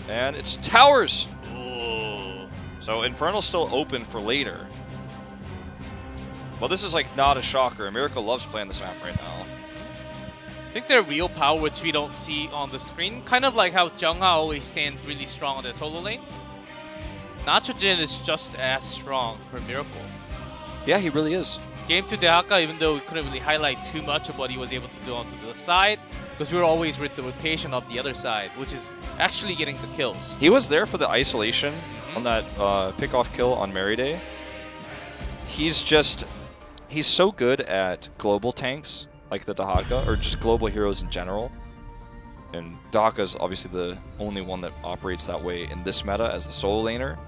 And it's towers! Ooh. So Infernal's still open for later. Well, this is like not a shocker. Miracle loves playing this map right now. I think their real power, which we don't see on the screen, kind of like how Jungha always stands really strong on the solo lane. Nachogen is just as strong for Miracle. Yeah, he really is. Game 2 Dehaka, even though we couldn't really highlight too much of what he was able to do onto the side, because we were always with the rotation of the other side, which is actually getting the kills. He was there for the isolation on that pick-off kill on Mary Day. He's so good at global tanks, like the Dehaka, or just global heroes in general. And Dehaka's obviously the only one that operates that way in this meta as the solo laner.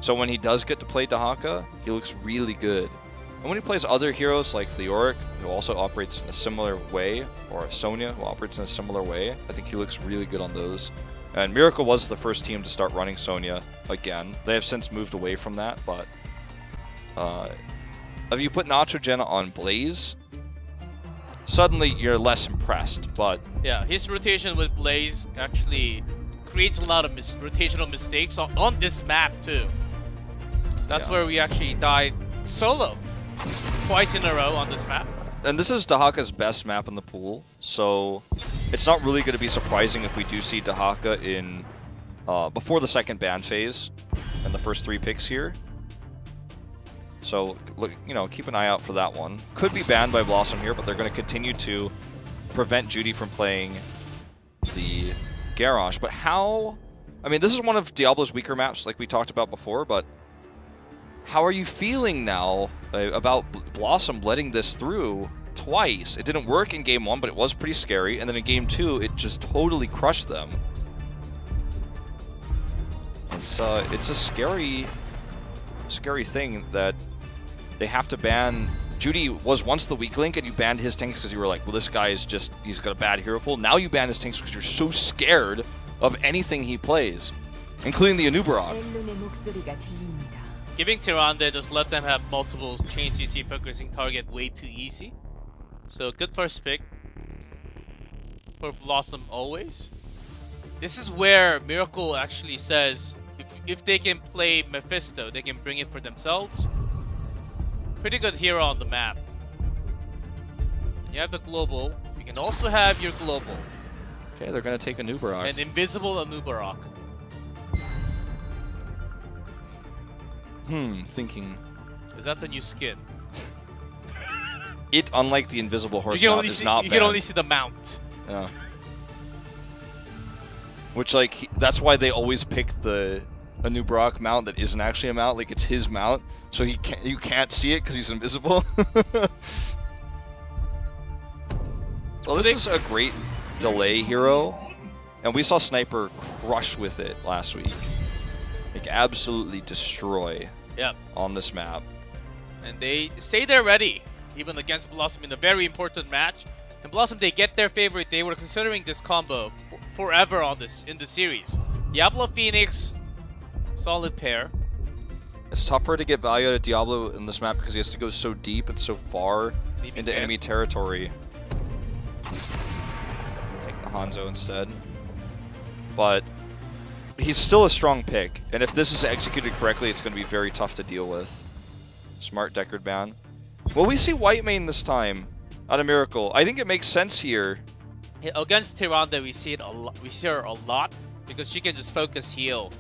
So when he does get to play Dehaka, he looks really good. And when he plays other heroes like Leoric, who also operates in a similar way, or Sonya, who operates in a similar way, I think he looks really good on those. And Miracle was the first team to start running Sonya again. They have since moved away from that, but if you put Nachogen on Blaze, suddenly you're less impressed, but... Yeah, his rotation with Blaze actually creates a lot of rotational mistakes on this map too. That's where we actually died solo twice in a row on this map. And this is Dehaka's best map in the pool, so it's not really going to be surprising if we do see Dehaka in before the second ban phase and the first 3 picks here. So, look, you know, keep an eye out for that one. Could be banned by BlossoM here, but they're going to continue to prevent Judy from playing the Garrosh. But how... I mean, this is one of Diablo's weaker maps, like we talked about before, but how are you feeling now about BlossoM letting this through twice? It didn't work in Game 1, but it was pretty scary, and then in Game 2, it just totally crushed them. It's a scary thing that they have to ban. Judy was once the weak link, and you banned his tanks because you were like, well, this guy is just, he's got a bad hero pool. Now you ban his tanks because you're so scared of anything he plays, including the Anubarak. Giving Tyrande, just let them have multiple chain CC focusing target way too easy. So good first pick for BlossoM always. This is where Miracle actually says if they can play Mephisto, they can bring it for themselves. Pretty good hero on the map. You have the global. You can also have your global. Okay, they're going to take Anubarak. An invisible Anubarak. Thinking. Is that the new skin? It, unlike the invisible horse mount, is not bad. You can only see the mount. Yeah. Which, like, that's why they always pick the Anubarak mount that isn't actually a mount. Like, it's his mount, so you can't see it because he's invisible. Well, this is a great delay hero, and we saw Sniper crush with it last week. Like, absolutely destroy on this map. And they say they're ready, even against BlossoM in a very important match. And BlossoM, they get their favorite. They were considering this combo forever on in the series. Diablo Phoenix, solid pair. It's tougher to get value out of Diablo in this map because he has to go so deep and so far into enemy territory. Take the Hanzo instead. But he's still a strong pick, and if this is executed correctly, it's going to be very tough to deal with. Smart Deckard ban. Will we see white main this time out of Miracle? I think it makes sense here. Against Tyrande, we see her a lot because she can just focus heal,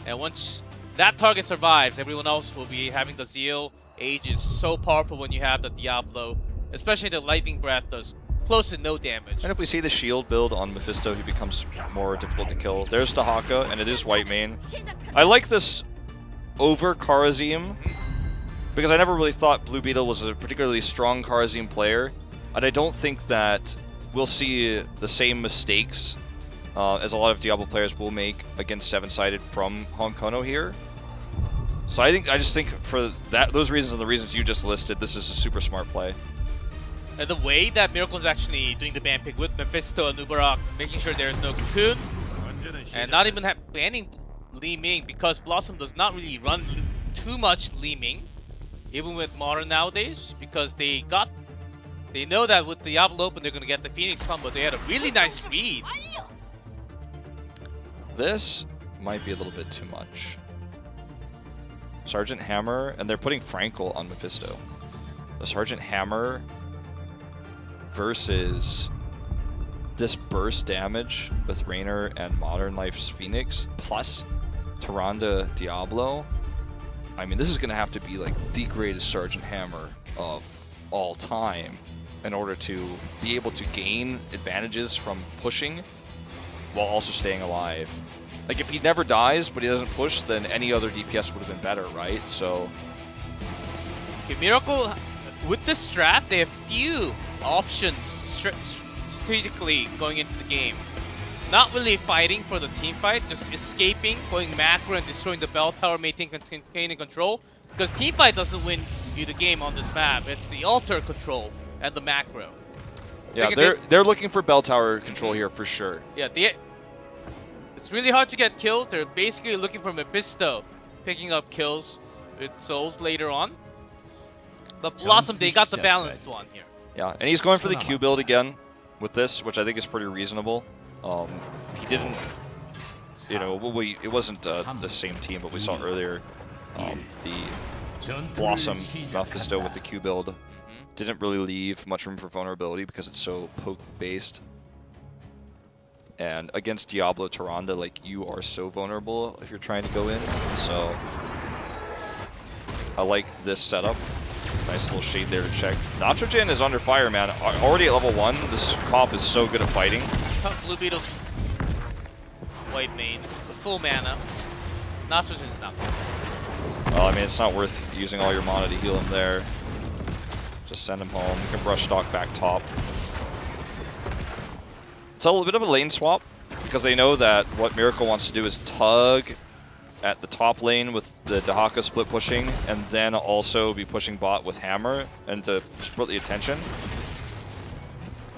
and once that target survives, everyone else will be having the zeal. Age is so powerful when you have the Diablo, especially the Lightning Breath does close to no damage. And if we see the shield build on Mephisto, he becomes more difficult to kill. There's Dehaka, and it is white main. I like this over Kharazim, because I never really thought Blue Beetle was a particularly strong Kharazim player, and I don't think that we'll see the same mistakes as a lot of Diablo players will make against 7-sided from Hong Kono here. So I just think for those reasons and the reasons you just listed, this is a super smart play. And the way that Miracle's actually doing the ban pick with Mephisto and Nubarak, making sure there's no Cocoon, and not even banning Li Ming, because BlossoM does not really run too much Li Ming, even with Modern nowadays, because they know that with Diablo Open they're going to get the Phoenix combo. They had a really nice read. This might be a little bit too much. Sergeant Hammer, and they're putting Frankel on Mephisto. The Sergeant Hammer versus this burst damage with Raynor and Modern Life's Phoenix plus Tyrande Diablo. I mean, this is going to have to be like the greatest Sergeant Hammer of all time in order to be able to gain advantages from pushing while also staying alive. Like, if he never dies, but he doesn't push, then any other DPS would have been better, right? So... Okay, Miracle, with this strat, they have few options strategically going into the game. Not really fighting for the team fight, just escaping, going macro and destroying the bell tower, maintaining control. Because team fight doesn't win you the game on this map. It's the altar control and the macro. Yeah, they're looking for bell tower control here for sure. Yeah, it's really hard to get kills. They're basically looking for Mephisto, picking up kills with souls later on. But BlossoM, they got the balanced one here. Yeah, and he's going for the Q build again with this, which I think is pretty reasonable. He didn't, you know, it wasn't the same team, but we saw earlier the BlossoM Mephisto with the Q build didn't really leave much room for vulnerability because it's so poke based. And against Diablo Tyrande, like, you are so vulnerable if you're trying to go in. So I like this setup. Nice little shade there to check. Nitrogen is under fire, man. Already at level 1, this comp is so good at fighting. Blue Beetle's white main, the full mana. Nitrogen's not good. Well, I mean, it's not worth using all your mana to heal him there. Just send him home. You can brush stock back top. It's a little bit of a lane swap because they know that what Miracle wants to do is tug at the top lane with the Dahaka split pushing and then also be pushing bot with Hammer and to split the attention.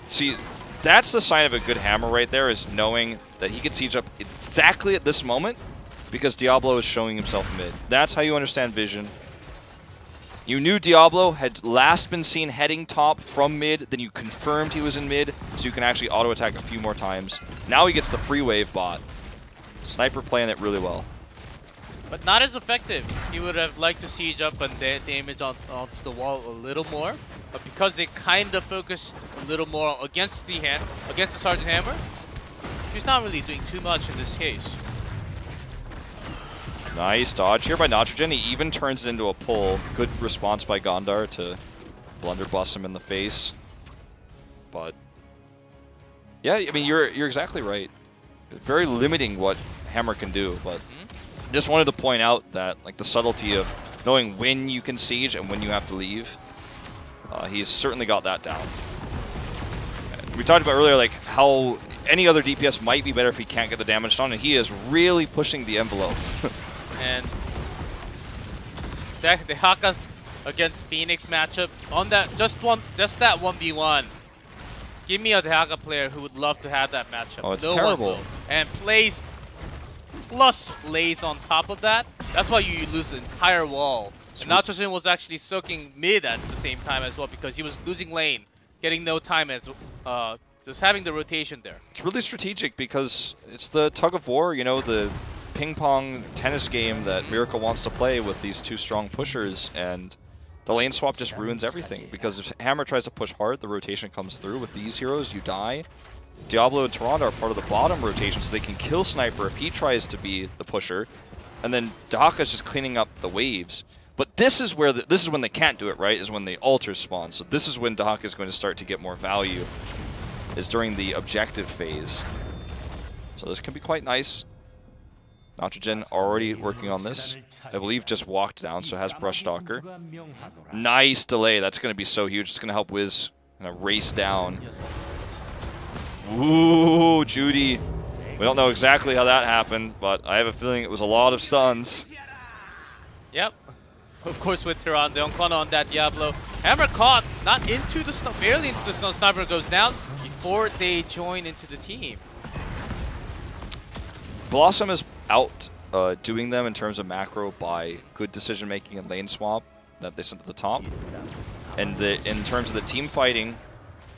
See, that's the sign of a good Hammer right there, is knowing that he can siege up exactly at this moment because Diablo is showing himself mid. That's how you understand vision. You knew Diablo had last been seen heading top from mid, then you confirmed he was in mid, so you can actually auto-attack a few more times. Now he gets the free wave bot. Sniper playing it really well. But not as effective. He would have liked to siege up and damage onto the wall a little more. But because they kind of focused a little more against the Sergeant Hammer, he's not really doing too much in this case. Nice dodge here by Nitrogen. He even turns it into a pull. Good response by Gondar to blunderbuss him in the face. But yeah, I mean, you're exactly right. Very limiting what Hammer can do, but just wanted to point out that, like, the subtlety of knowing when you can siege and when you have to leave. He's certainly got that down. We talked about earlier, like, how any other DPS might be better if he can't get the damage done, and he is really pushing the envelope. And the Haka against Phoenix matchup on that just that 1v1. Give me a Dehaka player who would love to have that matchup. Oh, it's terrible. And plays plus Blaze on top of that. That's why you lose the entire wall. And Nitrogen was actually soaking mid at the same time as well because he was losing lane, getting no time as just having the rotation there. It's really strategic because it's the tug of war, you know, the ping-pong tennis game that Miracle wants to play with these two strong pushers, and the lane swap just ruins everything because if Hammer tries to push hard, the rotation comes through. With these heroes, you die. Diablo and Tyrande are part of the bottom rotation, so they can kill Sniper if he tries to be the pusher, and then Dahaka's just cleaning up the waves. But this is where this is when they can't do it, right? Is when the altars spawn. So this is when Dahaka is going to start to get more value, is during the objective phase. So this can be quite nice. Nitrogen already working on this. I believe just walked down, so has Brush Stalker. Nice delay. That's going to be so huge. It's going to help Wiz kind of race down. Ooh, Judy. We don't know exactly how that happened, but I have a feeling it was a lot of stuns. Yep. Of course, with Tyrande on that Diablo. Hammer caught, not into the stun, barely into the stun. Sniper goes down before they join into the team. BlossoM is out doing them in terms of macro by good decision making and lane swap that they sent to the top. And in terms of the team fighting,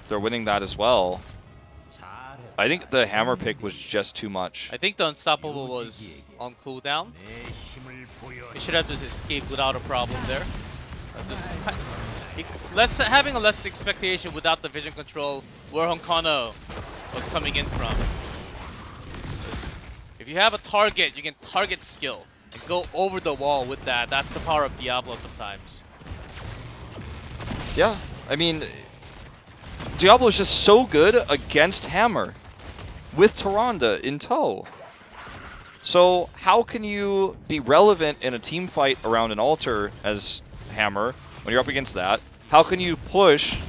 they're winning that as well. I think the hammer pick was just too much. I think the Unstoppable was on cooldown. He should have just escaped without a problem there. Having a less expectation without the vision control where Honkano was coming in from. If you have a target, you can target skill and go over the wall with that. That's the power of Diablo sometimes. Yeah, I mean, Diablo is just so good against hammer with Tyrande in tow. So how can you be relevant in a team fight around an altar as hammer when you're up against that? How can you push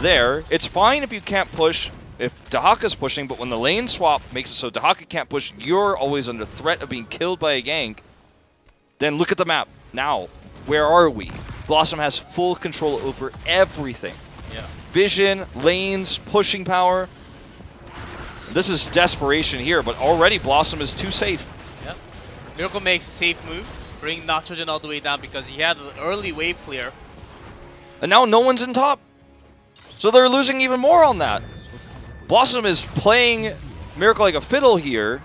there? It's fine if you can't push if Dahaka's pushing, but when the lane swap makes it so Dahaka can't push, you're always under threat of being killed by a gank. Then look at the map. Now, where are we? BlossoM has full control over everything. Yeah. Vision, lanes, pushing power. This is desperation here, but already BlossoM is too safe. Yep. Miracle makes a safe move, bring Nachogen all the way down because he had an early wave clear. And now no one's in top. So they're losing even more on that. BlossoM is playing Miracle like a fiddle here,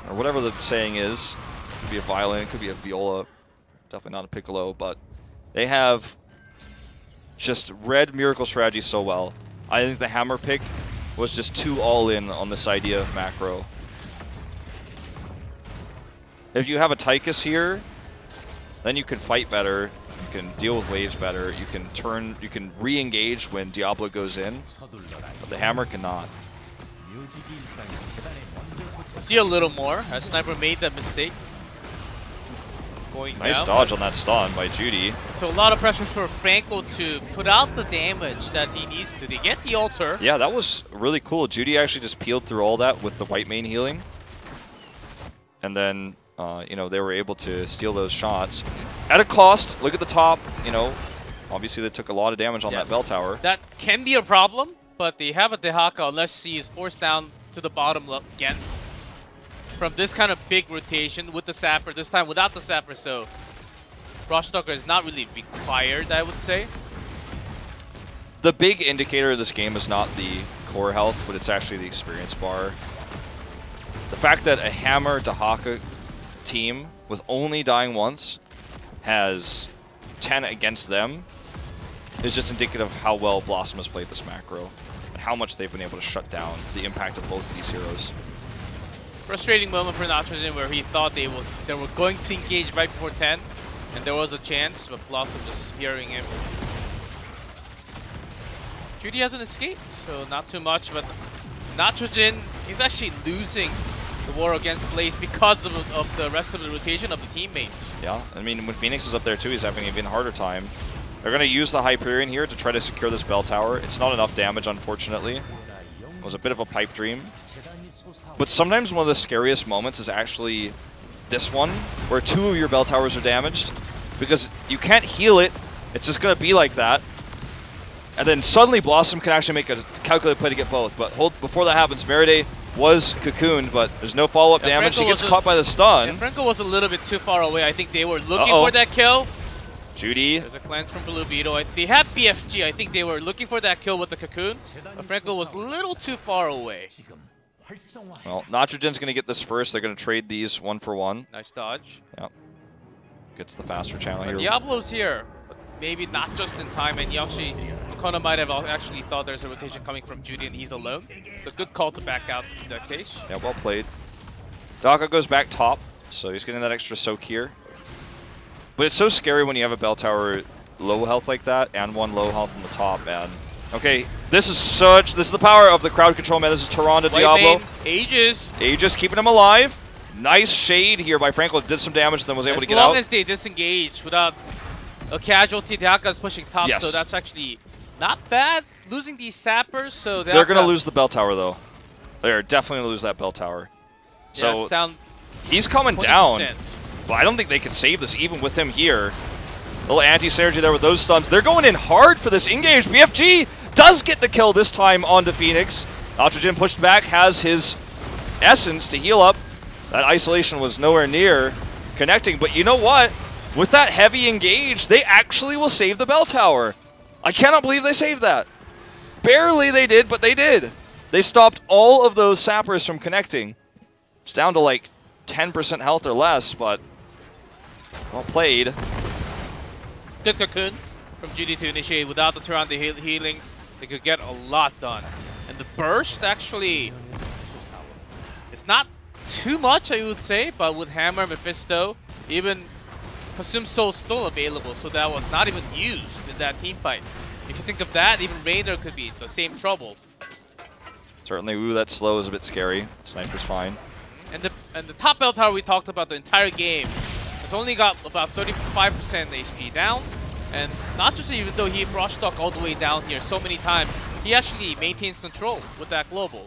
or whatever the saying is. It could be a violin, it could be a viola, definitely not a piccolo, but they have just read Miracle strategy so well. I think the hammer pick was just too all-in on this idea of macro. If you have a Tychus here, then you can fight better, you can deal with waves better, you can re-engage when Diablo goes in, but the hammer cannot. See a little more, as Sniper made that mistake. Going Nice down. dodge on that stun by Judy. So a lot of pressure for Franco to put out the damage that he needs to. They get the altar. Yeah, that was really cool. Judy actually just peeled through all that with the white main healing. And then, you know, they were able to steal those shots. At a cost, look at the top, you know, obviously they took a lot of damage on that bell tower. That can be a problem, but they have a Dehaka unless he is forced down to the bottom left again. From this kind of big rotation with the Sapper, this time without the Sapper, so Roshtalker is not really required, I would say. The big indicator of this game is not the core health, but it's actually the experience bar. The fact that a Hammer Dahaka team with only dying once has 10 against them is just indicative of how well BlossoM has played this macro and how much they've been able to shut down the impact of both of these heroes. Frustrating moment for Nachogen where he thought they were going to engage right before 10, and there was a chance, but BlossoM just hearing him. Judy hasn't escaped, so not too much, but Nachogen, he's actually losing the war against Blaze because of the rest of the rotation of the teammates. Yeah, I mean, when Phoenix is up there too, he's having an even harder time. They're going to use the Hyperion here to try to secure this bell tower. It's not enough damage, unfortunately. It was a bit of a pipe dream. But sometimes one of the scariest moments is actually this one, where 2 of your bell towers are damaged, because you can't heal it. It's just going to be like that. And then suddenly BlossoM can actually make a calculated play to get both. But before that happens, Meride was cocooned, but there's no follow-up damage. He gets caught by the stun. And Franco was a little bit too far away. I think they were looking for that kill. Judy. There's a cleanse from Blue Beetle. They had BFG. I think they were looking for that kill with the cocoon. But Franco was a little too far away. Well, Nachogen's going to get this first. They're going to trade these 1 for 1. Nice dodge. Yep. Gets the faster channel here. Diablo's here, but maybe not just in time. And Okona might have actually thought there's a rotation coming from Judy and he's alone. It's a good call to back out in that case. Yeah, well played. Daka goes back top, so he's getting that extra soak here. But it's so scary when you have a bell tower low health like that and one low health on the top, man. Okay, this is the power of the crowd control, man. This is Tyrande Diablo. Aegis keeping him alive. Nice shade here by Franco. Did some damage, then was able to get out. As long as they disengage without a casualty, Dahaka's pushing top, so that's actually not bad. Losing these sappers, so they're going to lose the bell tower, though. They're definitely going to lose that bell tower. So yeah, it's down he's coming 20%. down, but I don't think they can save this even with him here. A little anti-synergy there with those stuns. They're going in hard for this engage. BFG does get the kill this time onto Phoenix. Nachogen pushed back, has his essence to heal up. That isolation was nowhere near connecting, but you know what? With that heavy engage, they actually will save the bell tower. I cannot believe they saved that. Barely they did, but they did. They stopped all of those sappers from connecting. It's down to like 10% health or less, but well played. Good cocoon from Judy to initiate without the turn on the healing. They could get a lot done. And the burst actually, it's not too much, I would say, but with Hammer, Mephisto, even Consume Soul still available, so that was not even used in that team fight. If you think of that, even Raynor could be the same trouble. Certainly, ooh, that slow is a bit scary. Sniper's fine. And the top bell tower we talked about the entire game has only got about 35% HP down. And not just even though he brush stuck all the way down here so many times, he actually maintains control with that global.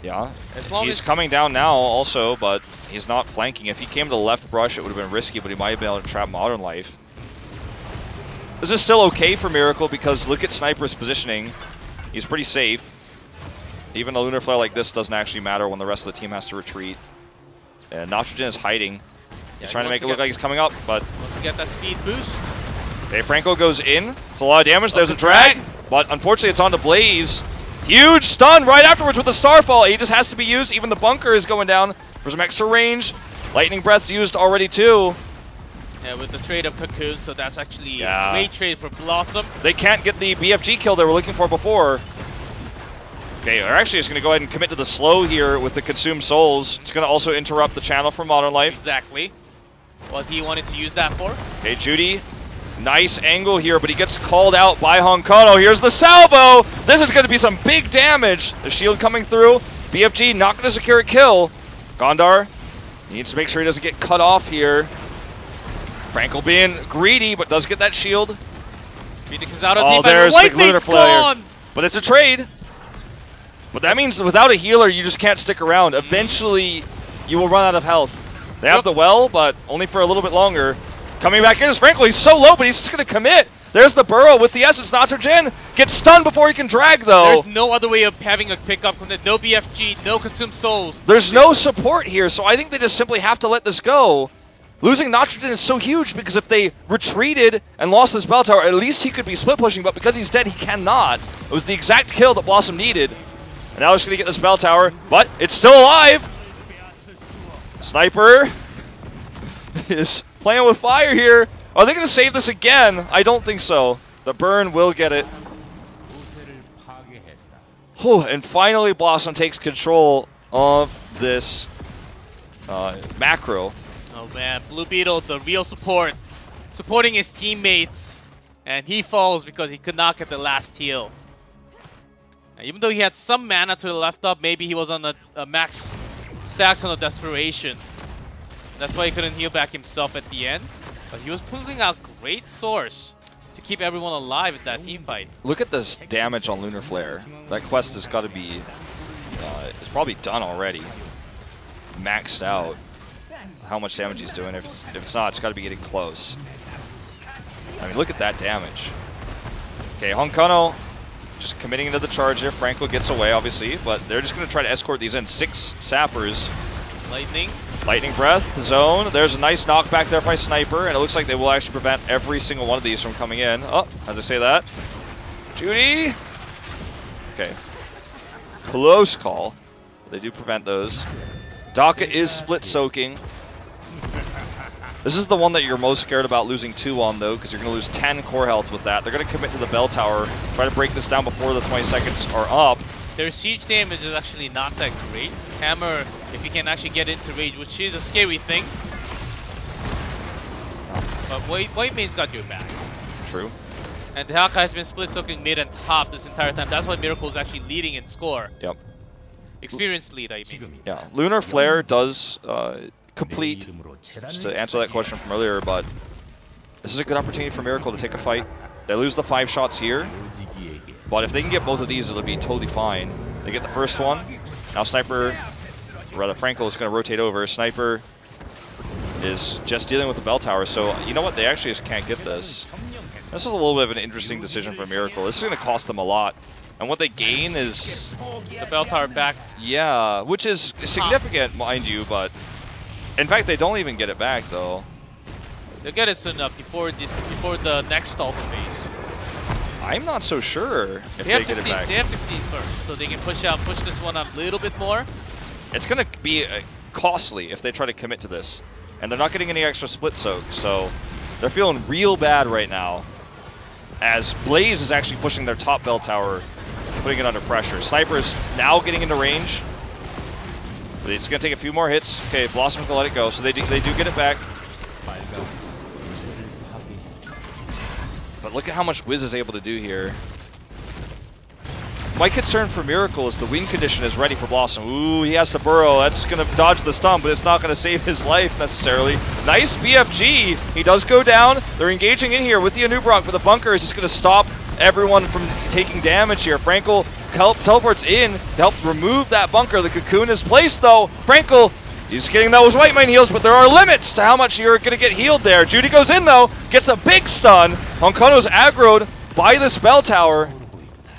Yeah, as long he's as coming down now also, but he's not flanking. If he came to the left brush, it would have been risky, but he might have been able to trap Modern Life. This is still okay for Miracle because look at Sniper's positioning. He's pretty safe. Even a Lunar Flare like this doesn't actually matter when the rest of the team has to retreat. And Nitrogen is hiding. He's trying to make it look like he's coming up, but wants to get that speed boost. Okay, Franco goes in. It's a lot of damage. There's a drag, but unfortunately it's on to Blaze. Huge stun right afterwards with the Starfall. Aegis has to be used. Even the bunker is going down for some extra range. Lightning Breath's used already too. Yeah, with the trade of Cocoon, so that's actually a great trade for BlossoM. They can't get the BFG kill they were looking for before. Okay, they're actually just going to go ahead and commit to the slow here with the Consumed Souls. It's going to also interrupt the channel for Modern Life. Exactly what he wanted to use that for. Okay, Judy. Nice angle here, but he gets called out by Honkono. Here's the salvo. This is going to be some big damage. The shield coming through. BFG not going to secure a kill. Gondar needs to make sure he doesn't get cut off here. Frankel being greedy, but does get that shield. Phoenix is out of team. There's the Lunar Flare. But it's a trade. But that means without a healer, you just can't stick around. Eventually, you will run out of health. They have the well, but only for a little bit longer. Coming back in is Frankel. He's so low, but he's just going to commit. There's the Burrow with the Essence. Nitrogen gets stunned before he can drag, though. There's no other way of having a pickup. No BFG, no Consumed Souls. There's no support here, so I think they just simply have to let this go. Losing Nitrogen is so huge because if they retreated and lost this bell tower, at least he could be split pushing, but because he's dead, he cannot. It was the exact kill that BlossoM needed. And now he's going to get this bell tower, but it's still alive. Sniper is playing with fire here. Are they going to save this again? I don't think so. The burn will get it. Whew, and finally BlossoM takes control of this macro. Oh man, Blue Beetle, the real support. Supporting his teammates. And he falls because he could not get the last heal. Now, even though he had some mana to the left up, maybe he was on a max stacks on a desperation. That's why he couldn't heal back himself at the end. But he was pulling out great source to keep everyone alive at that team fight. Look at this damage on Lunar Flare. That quest has got to be, it's probably done already. Maxed out. How much damage he's doing. If it's not, it's got to be getting close. I mean, look at that damage. Okay, Honkono just committing into the charge there. Franco gets away, obviously, but they're just going to try to escort these in. 6 sappers. Lightning Breath, Zone. There's a nice knockback there by Sniper, and it looks like they will actually prevent every single one of these from coming in. Oh, as I say that. Judy! Okay. Close call. They do prevent those. Daka is split soaking. This is the one that you're most scared about losing 2 on, though, because you're going to lose 10 core health with that. They're going to commit to the bell tower, try to break this down before the 20 seconds are up. Their siege damage is actually not that great. Hammer, if he can actually get into rage, which is a scary thing. But White Main's got your back. True. And Haka has been split soaking mid and top this entire time. That's why Miracle is actually leading in score. Yep. Experienced lead, I mean. Yeah, Lunar Flare does complete, just to answer that question from earlier, but this is a good opportunity for Miracle to take a fight. They lose the 5 shots here, but if they can get both of these, it'll be totally fine. They get the first one. Now Sniper, or rather Frankel, is going to rotate over. Sniper is just dealing with the bell tower, so you know what? They actually just can't get this. This is a little bit of an interesting decision for Miracle. This is going to cost them a lot. And what they gain is the bell tower back. Yeah, which is significant, mind you, but in fact, they don't even get it back, though. They'll get it soon enough before the next alpha phase. I'm not so sure if they get it back. They have 16 first, so they can push this one a little bit more. It's going to be costly if they try to commit to this. And they're not getting any extra split soak, so they're feeling real bad right now. As Blaze is actually pushing their top bell tower, putting it under pressure. Sniper's now getting into range. But it's going to take a few more hits. Okay, BlossoM's going to let it go, so they do get it back. But look at how much Wiz is able to do here. My concern for Miracle is the win condition is ready for BlossoM. Ooh, he has to burrow. That's going to dodge the stun, but it's not going to save his life necessarily. Nice BFG. He does go down. They're engaging in here with the Anubrok, but the bunker is just going to stop everyone from taking damage here. Frankel teleports in to help remove that bunker. The cocoon is placed, though. Frankel, he's getting those white mine heals, but there are limits to how much you're going to get healed there. Judy goes in, though, gets a big stun. Honkono's aggroed by this bell tower.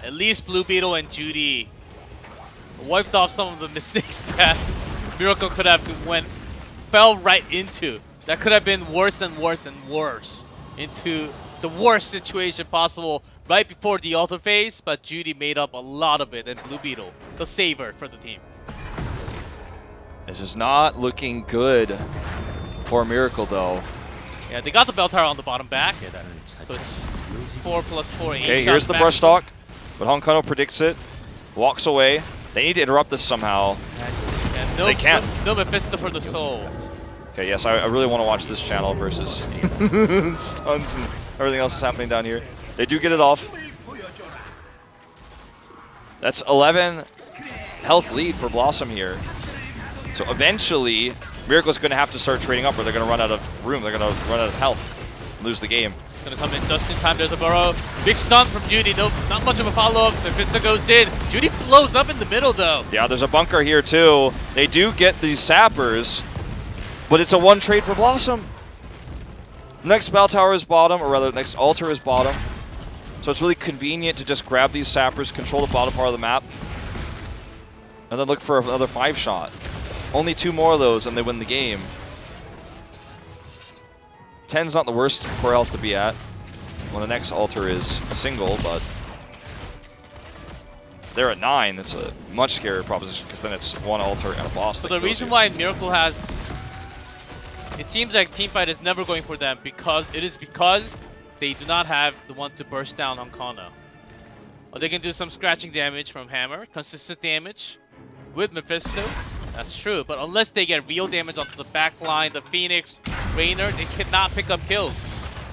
At least Blue Beetle and Judy wiped off some of the mistakes that Miracle could have fell right into. That could have been worse and worse and worse into the worst situation possible right before the altar phase, but Judy made up a lot of it, and Blue Beetle, the saver for the team. This is not looking good for Miracle, though. Yeah, they got the bell tower on the bottom back, so it's 4 plus 4, 8 Okay, here's the brush stock. But Honkono predicts it, walks away. They need to interrupt this somehow. And they can't. No Mephisto for the soul. Okay, yes, I really want to watch this channel versus stuns and everything else that's happening down here. They do get it off. That's 11 health lead for BlossoM here. So eventually, Miracle's going to have to start trading up or they're going to run out of room. They're going to run out of health, lose the game. Gonna come in just in time. There's a burrow. Big stun from Judy. No, not much of a follow-up. Mephisto goes in. Judy blows up in the middle, though. Yeah, there's a bunker here, too. They do get these sappers, but it's a one trade for BlossoM. Next bell tower is bottom, or rather, next altar is bottom. So it's really convenient to just grab these sappers, control the bottom part of the map, and then look for another 5-shot. Only 2 more of those, and they win the game. 10's not the worst core health to be at when the next altar is a single, but they're at 9. It's a much scarier proposition because then it's one altar and a boss. So the reason why Miracle has, it seems like teamfight is never going for them because they do not have the one to burst down Honkono. Or they can do some scratching damage from Hammer, consistent damage with Mephisto. That's true, but unless they get real damage onto the back line, the Phoenix, Raynor, they cannot pick up kills.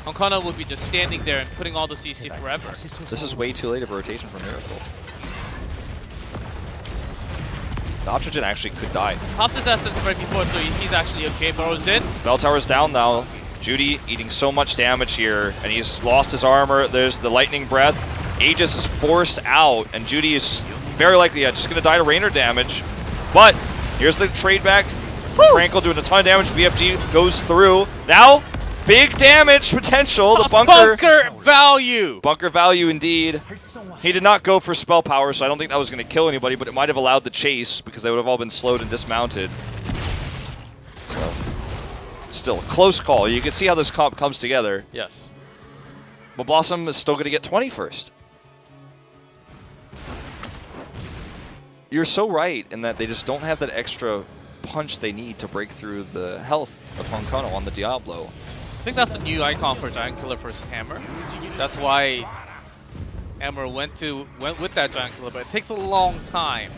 Honkono would be just standing there and putting all the CC forever. This is way too late of a rotation for Miracle. Nitrogen actually could die. Pops his essence right before, so he's actually okay. Burrows in. Bell tower's down now. Judy eating so much damage here, and he's lost his armor. There's the lightning breath. Aegis is forced out, and Judy is very likely just going to die to Raynor damage. But here's the trade back. Frankel doing a ton of damage. BFG goes through. Now, big damage potential. The bunker value. Bunker value indeed. He did not go for spell power, so I don't think that was going to kill anybody, but it might have allowed the chase because they would have all been slowed and dismounted. So, still, a close call. You can see how this comp comes together. Yes. But BlossoM is still going to get 20 first. You're so right in that they just don't have that extra punch they need to break through the health of Honkono on the Diablo. I think that's a new icon for Giant Killer versus Hammer. That's why Hammer went with that Giant Killer, but it takes a long time.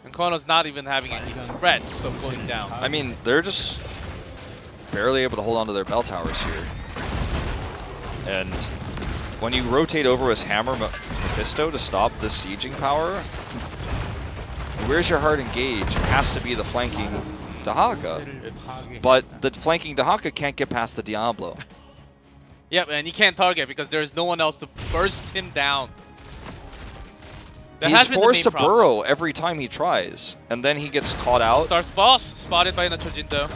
Honkono's not even having any threats of going down. I mean, they're just barely able to hold on to their bell towers here. And when you rotate over with Hammer Mephisto to stop this sieging power, where's your hard engage? It has to be the flanking Dahaka. But the flanking Dahaka can't get past the Diablo. Yep, and he can't target because there's no one else to burst him down. He's forced to burrow every time he tries, and then he gets caught out. Starts boss, spotted by Nachojindo.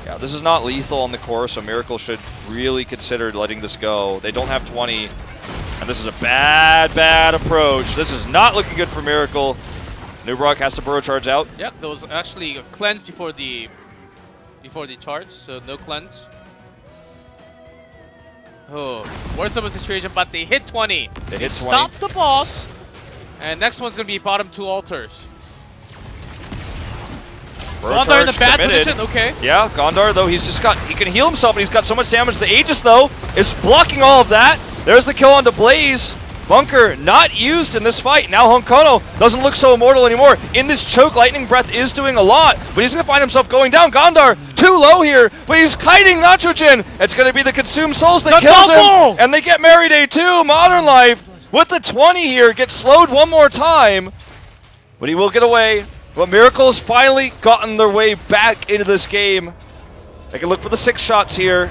Yeah, this is not lethal on the core, so Miracle should really consider letting this go. They don't have 20, and this is a bad, bad approach. This is not looking good for Miracle. Nubrock has to burrow charge out. Yep, there was actually a cleanse before the charge, so no cleanse. Oh, worse of a situation, but they hit 20. They hit 20. Stop the boss. And next one's going to be bottom 2 altars. Gondar in a bad position, okay. Yeah, Gondar though, he can heal himself, but he's got so much damage. The Aegis though is blocking all of that. There's the kill onto Blaze. Bunker not used in this fight. Now Honkono doesn't look so immortal anymore. In this choke, Lightning Breath is doing a lot, but he's going to find himself going down. Gondar too low here, but he's kiting Nachojin. It's going to be the Consumed Souls that kills him, and they get Merry Day too. Modern Life with the 20 here gets slowed one more time, but he will get away. But Miracle's finally gotten their way back into this game. They can look for the 6 shots here.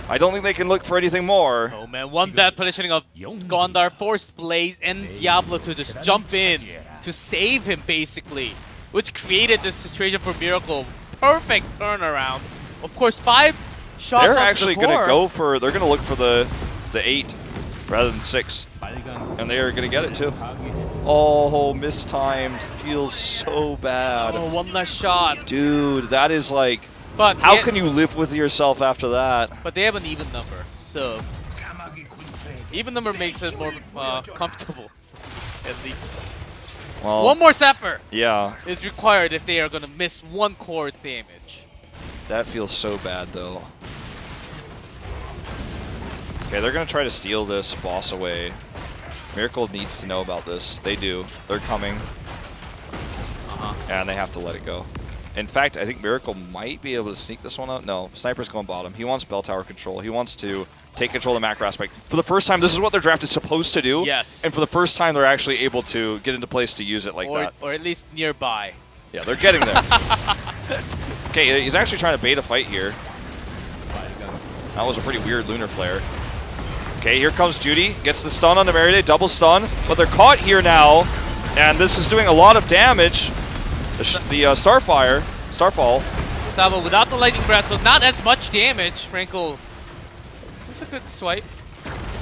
I don't think they can look for anything more. Oh man, one bad positioning of Gondar forced Blaze and Diablo to just jump in to save him basically, which created this situation for Miracle. Perfect turnaround. Of course, 5 shots. They're actually going to go for. They're going to look for the 8 rather than 6, and they are going to get it too. Oh, mistimed. Feels so bad. Oh, one less shot. Dude, that is like. But how can you live with yourself after that? But they have an even number, so even number makes it more comfortable, at least. Well, one more Sapper is required if they are going to miss 1 core damage. That feels so bad, though. Okay, they're going to try to steal this boss away. Miracle needs to know about this. They do. They're coming. And they have to let it go. In fact, I think Miracle might be able to sneak this one out. No, Sniper's going bottom. He wants bell tower control. He wants to take control of the macro aspect. For the first time, this is what their draft is supposed to do. Yes. And for the first time, they're actually able to get into place to use it like that. Or at least nearby. Yeah, they're getting there. Okay, he's actually trying to bait a fight here. That was a pretty weird Lunar Flare. Okay, here comes Judy. Gets the stun on the Merry Day, double stun. But they're caught here now. And this is doing a lot of damage. The Starfall. Sabo without the Lightning Breath, so not as much damage. Rankle, that's a good swipe.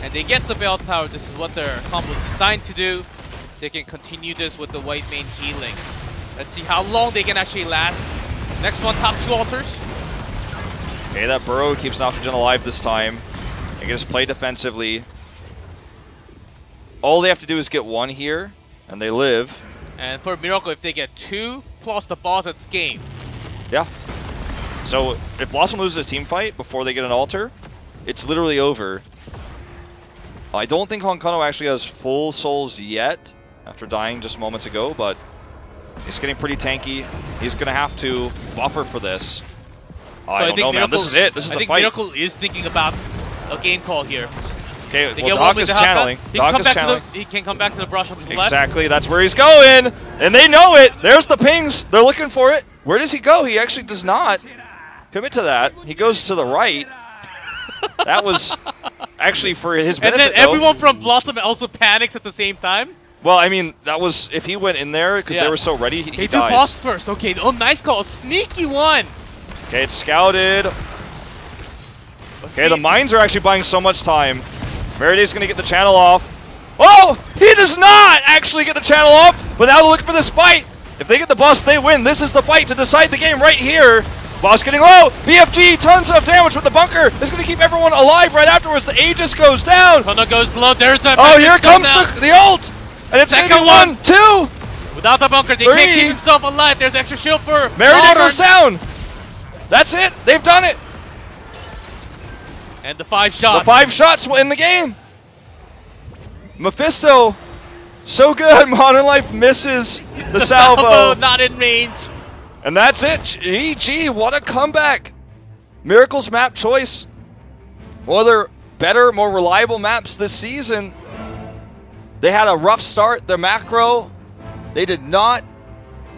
And they get the Bell Tower. This is what their combo is designed to do. They can continue this with the white main healing. Let's see how long they can actually last. Next one, top 2 altars. Okay, that Burrow keeps Nitrogen alive this time. They can just play defensively. All they have to do is get 1 here, and they live. And for Miracle, if they get 2 plus the boss, it's game. Yeah. So if BlossoM loses a team fight before they get an altar, it's literally over. I don't think Honkono actually has full souls yet after dying just moments ago, but he's getting pretty tanky. He's going to have to buffer for this. So I don't know, man. This is it. This is the fight. I think Miracle is thinking about a game call here. Okay, well, Doc is channeling. He can come back to the brush on the left. Exactly, that's where he's going. And they know it. There's the pings. They're looking for it. Where does he go? He actually does not commit to that. He goes to the right. That was actually for his benefit, and then everyone from BlossoM also panics at the same time. Well, I mean, that was if he went in there because they were so ready, he dies. They do boss first. Okay, oh, nice call. Sneaky one. Okay, it's scouted. Okay, the mines are actually buying so much time. Meriday's going to get the channel off. Oh! He does not actually get the channel off, but now they're looking for this fight. If they get the boss, they win. This is the fight to decide the game right here. Boss getting low. BFG, tons of damage with the bunker. It's going to keep everyone alive right afterwards. The Aegis goes down. Kono goes low. There's that. Oh, here comes the ult. And it's going to be 1, 2. Without the bunker, they can't keep himself alive. There's extra shield for Meriday goes down. That's it. They've done it. And the 5 shots. The 5 shots will end the game. Mephisto, so good. Modern Life misses the salvo. Not in range. And that's it. GG, what a comeback. Miracle's map choice. One of their better, more reliable maps this season. They had a rough start. Their macro, they did not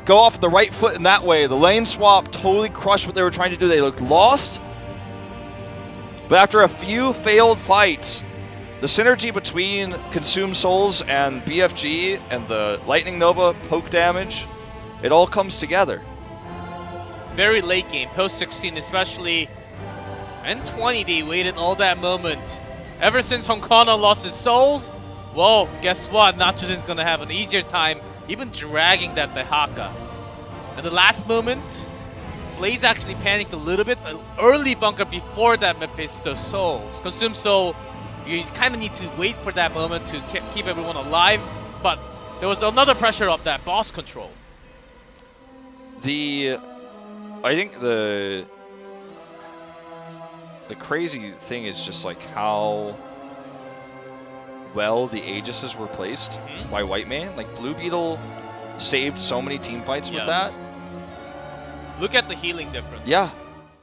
go off the right foot in that way. The lane swap totally crushed what they were trying to do. They looked lost. But after a few failed fights, the synergy between Consumed Souls and BFG and the Lightning Nova poke damage, it all comes together. Very late game, post 16 especially, and 20 they waited all that moment. Ever since Honkono lost his souls, well, guess what? Nachozin's gonna have an easier time even dragging that Behaka. And the last moment, Blaze actually panicked a little bit. An early bunker before that Mephisto Souls. Consumed Soul You kind of need to wait for that moment to keep everyone alive, but there was another pressure of that boss control. I think the crazy thing is just like how well the Aegises were placed by White Man. Like Blue Beetle saved so many team fights with that. Look at the healing difference. Yeah.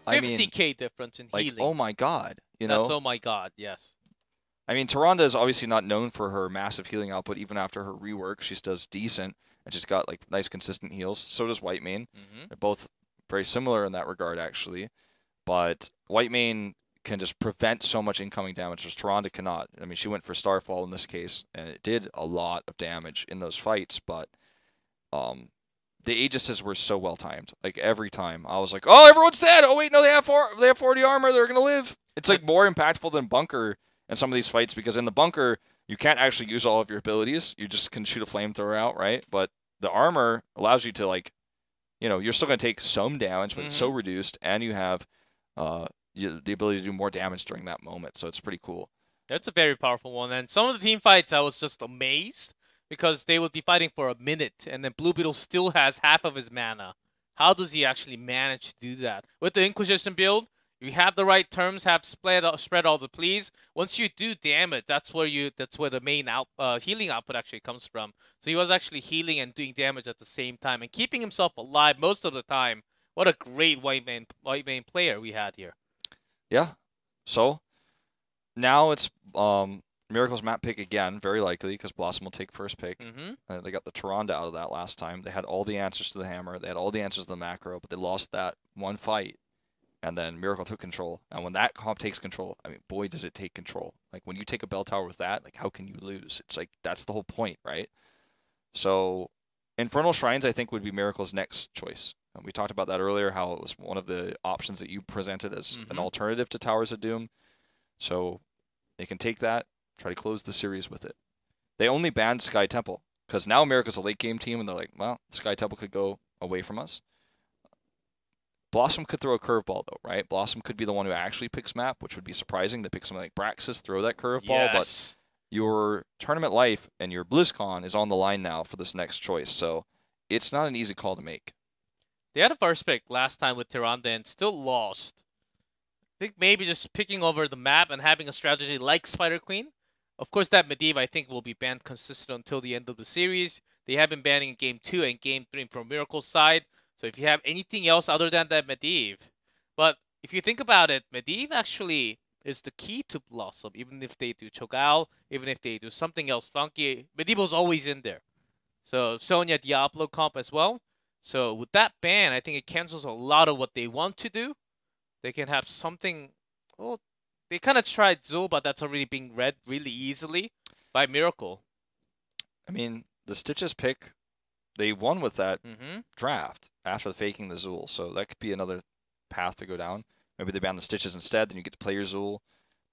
50k difference in healing. Oh my god. You know? That's oh my god, yes. I mean, Tyrande is obviously not known for her massive healing output. Even after her rework, she does decent. And she's got like nice consistent heals. So does White Mane. They're both very similar in that regard, actually. But White Mane can just prevent so much incoming damage, whereas Tyrande cannot. I mean, she went for Starfall in this case, and it did a lot of damage in those fights, but the Aegises were so well timed. Like every time, I was like, "Oh, everyone's dead! Oh wait, no, they have 40 armor. They're gonna live." It's like more impactful than Bunker in some of these fights because in the Bunker you can't actually use all of your abilities. You just can shoot a flamethrower out, right? But the armor allows you to like, you know, you're still gonna take some damage, but it's so reduced, and you have the ability to do more damage during that moment, so it's pretty cool. That's a very powerful one, and some of the team fights I was just amazed because they would be fighting for a minute, and then Blue Beetle still has half of his mana. How does he actually manage to do that? With the Inquisition build, you have the right terms, have spread all the pleas. Once you do damage, that's where the main healing output actually comes from. So he was actually healing and doing damage at the same time and keeping himself alive most of the time. What a great White Mane player we had here. Yeah. So now it's Miracle's map pick again, very likely, because BlossoM will take first pick. They got the Tyrande out of that last time. They had all the answers to the hammer. They had all the answers to the macro, but they lost that one fight. And then Miracle took control. And when that comp takes control, I mean, boy, does it take control. Like, when you take a bell tower with that, like, how can you lose? It's like, that's the whole point, right? So, Infernal Shrines, I think, would be Miracle's next choice. And we talked about that earlier, how it was one of the options that you presented as an alternative to Towers of Doom. So, they can take that, try to close the series with it. They only banned Sky Temple, because now Miracle's a late-game team, and they're like, well, Sky Temple could go away from us. BlossoM could throw a curveball, though, right? BlossoM could be the one who actually picks map, which would be surprising. They pick something like Braxis, throw that curveball, but your tournament life and your BlizzCon is on the line now for this next choice, so it's not an easy call to make. They had a first pick last time with Tyrande and still lost. I think maybe just picking over the map and having a strategy like Spider Queen. Of course, that Medivh, I think, will be banned consistent until the end of the series. They have been banning in Game 2 and Game 3 from Miracle's side. So if you have anything else other than that Medivh, but if you think about it, Medivh actually is the key to BlossoM. Even if they do Cho'Gall, even if they do something else funky, Medivh's always in there. So Sonya Diablo comp as well. So with that ban, I think it cancels a lot of what they want to do. They can have something. Well, they kind of tried Zul, but that's already being read really easily by Miracle. I mean, the Stitches pick, they won with that draft after faking the Zul, so that could be another path to go down. Maybe they ban the Stitches instead, then you get to play your Zul.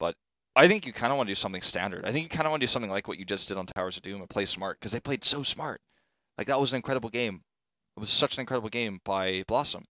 But I think you kind of want to do something standard. I think you kind of want to do something like what you just did on Towers of Doom and play smart, because they played so smart. Like, that was an incredible game. It was such an incredible game by BlossoM.